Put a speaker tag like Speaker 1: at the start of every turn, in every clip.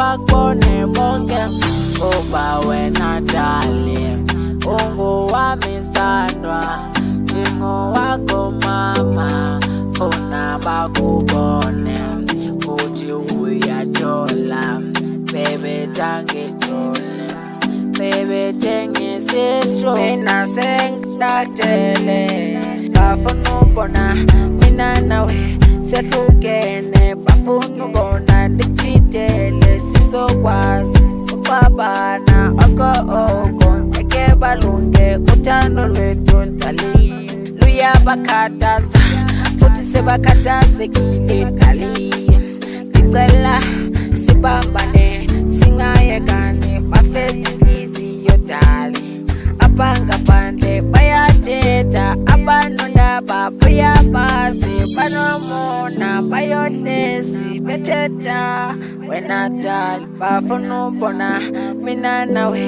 Speaker 1: bakubone bonke kuba wena darling ungowami sithandwa njengowakho mama funa bakubone uthi uyajola bebe tangijole bebe tengisisho mina sengidadele bafuna ubona mina nawe sehlukene bafuna ubona ndichitele sizokwazi ukubabana oko ngeke balunge uthando lwethu darling luyabakhathaza futhi sebakhathazekile darling ngicela sibambane singayekane bafeziliziyo darling abangaphandle bayathetha abantu laba bayabazi banomona bayohlezi bethetha wena darling bafuna ubona mina nawe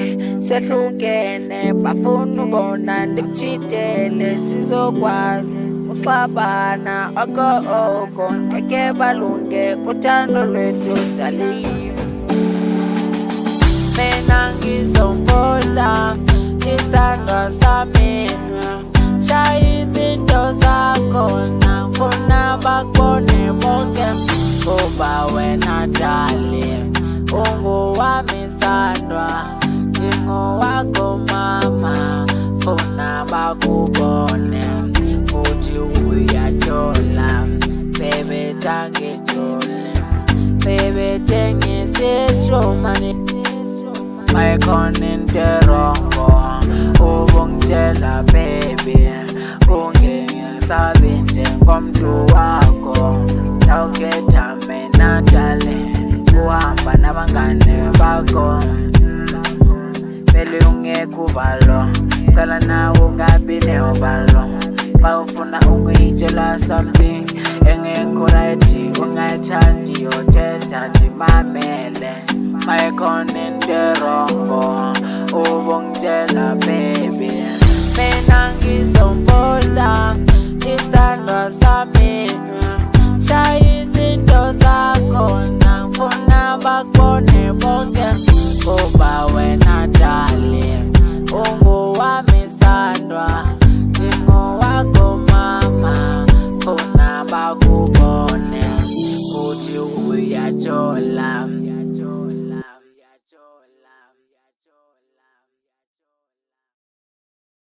Speaker 1: sehlukene bafuna ubona ndikuchitele sizokwazi ukubabana oko ngeke balunge uthando lwethu darling mina ngizombola isithandwa sami shaya izinto zakho ngifuna bakubone bonke kuba wena darling ungowami sithandwa njengowakho mama funa bakubone uthi uyajola bebe tangijole bebe tengisisho mani maykhona into erongo ubungitshela baby ungengisabi njengomntu wakho ndawukhetha mina darling uhamba nabangane bakho vele ungekho uvalo cala nawe ungabi neuvalo xa ufuna ukuyitshela something engekho right ungayithandi yothetha ndimamele maykhona into erongo ubungitshela baby mina ngizomposta isithandwa sami shaya izinto zakho ngifuna bakubone bonke kuba wena darling ungowami sithandwa njengowakho mama funa bakubone uthi uyajola